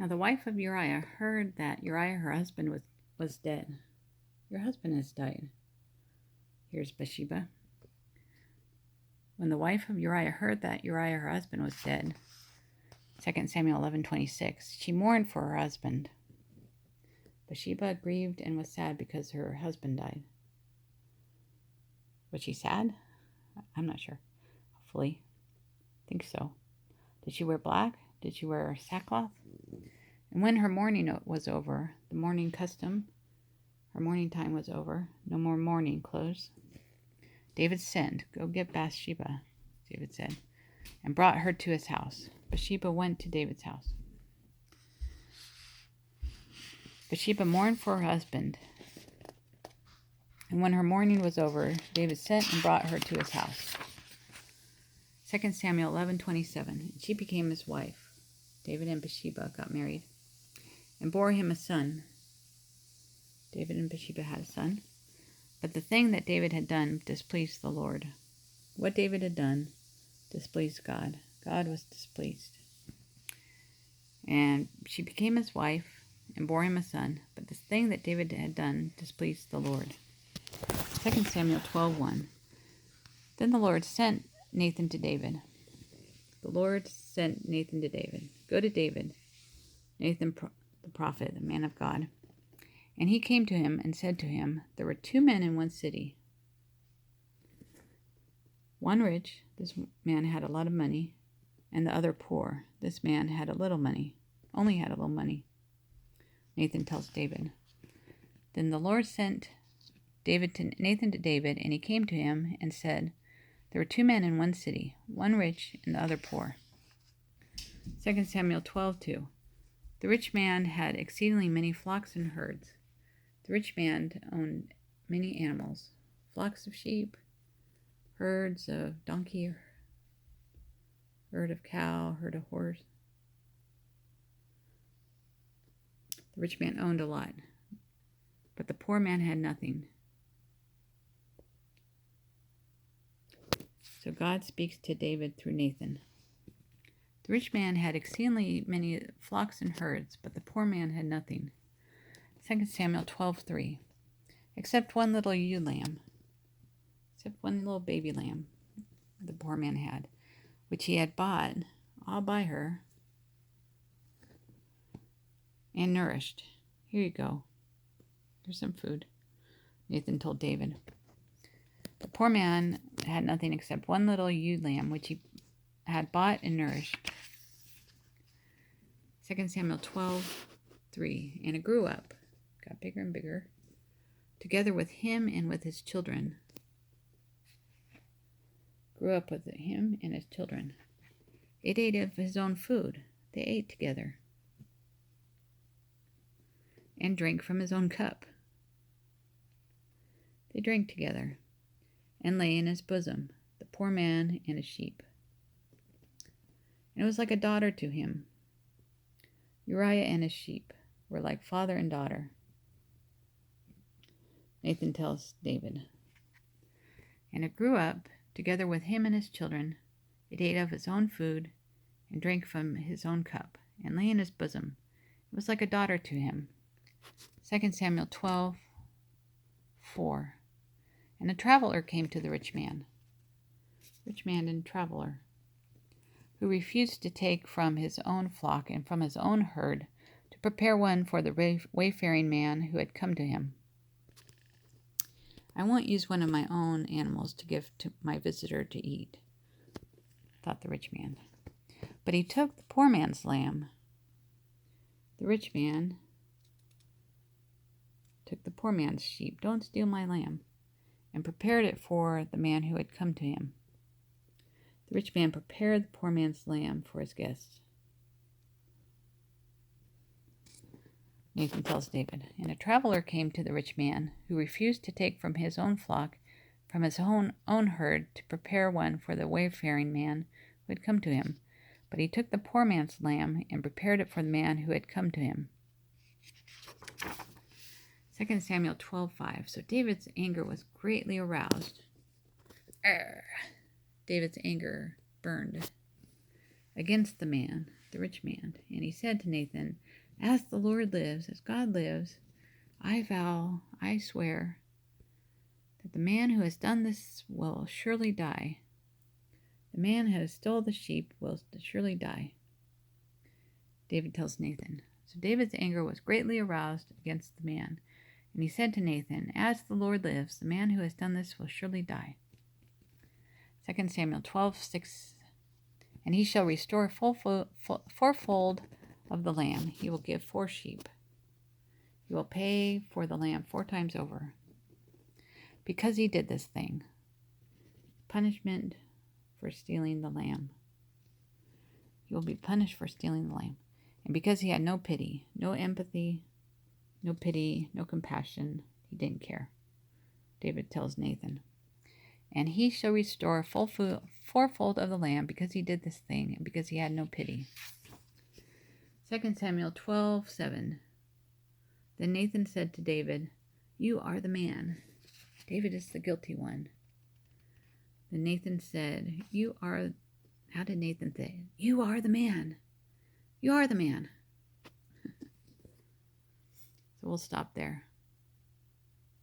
Now the wife of Uriah heard that Uriah, her husband, was dead. Your husband has died. Here's Bathsheba. When the wife of Uriah heard that Uriah, her husband, was dead, 2Samuel12:26, she mourned for her husband. Bathsheba grieved and was sad because her husband died. Was she sad? I'm not sure. Hopefully. I think so. Did she wear black? Did she wear sackcloth? And when her mourning was over, the mourning custom, her mourning time was over, no more mourning clothes, David sent, "Go get Bathsheba," David said, and brought her to his house. Bathsheba went to David's house. Bathsheba mourned for her husband, and when her mourning was over, David sent and brought her to his house. 2Samuel11:27, she became his wife. David and Bathsheba got married and bore him a son. David and Bathsheba had a son. But the thing that David had done displeased the Lord. What David had done displeased God. God was displeased. And she became his wife and bore him a son. But the thing that David had done displeased the Lord. 2Samuel12:1. Then the Lord sent Nathan to David. The Lord sent Nathan to David. Go to David, Nathan the prophet, the man of God. And he came to him and said to him, there were 2 men in one city. One rich, this man had a lot of money, and the other poor. This man had a little money, only had a little money. Nathan tells David. Then the Lord sent Nathan to David, and he came to him and said, there were 2 men in one city, one rich and the other poor. 2Samuel12:2. The rich man had exceedingly many flocks and herds. The rich man owned many animals, flocks of sheep, herds of donkey, herd of cow, herd of horse. The rich man owned a lot, but the poor man had nothing. So God speaks to David through Nathan. The rich man had exceedingly many flocks and herds, but the poor man had nothing. 2Samuel12:3. Except one little ewe lamb, except one little baby lamb the poor man had, which he had bought all by her and nourished. Here you go. Here's some food, Nathan told David. The poor man had nothing except one little ewe lamb, which he had bought and nourished. 2Samuel12:3. And it grew up, got bigger and bigger, together with him and with his children. Grew up with him and his children. It ate of his own food. They ate together. And drank from his own cup. They drank together and lay in his bosom, the poor man and his sheep. And it was like a daughter to him. Uriah and his sheep were like father and daughter. Nathan tells David. And it grew up, together with him and his children. It ate of its own food, and drank from his own cup, and lay in his bosom. It was like a daughter to him. 2Samuel12:4. And a traveler came to the rich man and traveler, who refused to take from his own flock and from his own herd to prepare one for the wayfaring man who had come to him. I won't use one of my own animals to give to my visitor to eat, thought the rich man. But he took the poor man's lamb. The rich man took the poor man's sheep. Don't steal my lamb. And prepared it for the man who had come to him. The rich man prepared the poor man's lamb for his guests. Nathan tells David, and a traveler came to the rich man, who refused to take from his own flock, from his own herd, to prepare one for the wayfaring man who had come to him. But he took the poor man's lamb and prepared it for the man who had come to him. 2Samuel12:5. So David's anger was greatly aroused. David's anger burned against the man, the rich man. And he said to Nathan, as the Lord lives, as God lives, I vow, I swear, that the man who has done this will surely die. The man who has stole the sheep will surely die. David tells Nathan. So David's anger was greatly aroused against the man. And he said to Nathan, as the Lord lives, the man who has done this will surely die. 2Samuel12:6. And he shall restore fourfold of the lamb. He will give 4 sheep. He will pay for the lamb 4 times over. Because he did this thing. Punishment for stealing the lamb. He will be punished for stealing the lamb. And because he had no pity, no empathy, no pity, no compassion, he didn't care. David tells Nathan. And he shall restore fourfold of the lamb because he did this thing and because he had no pity. 2Samuel12:7. Then Nathan said to David, you are the man. David is the guilty one. Then Nathan said, how did Nathan say? You are the man. You are the man. So we'll stop there.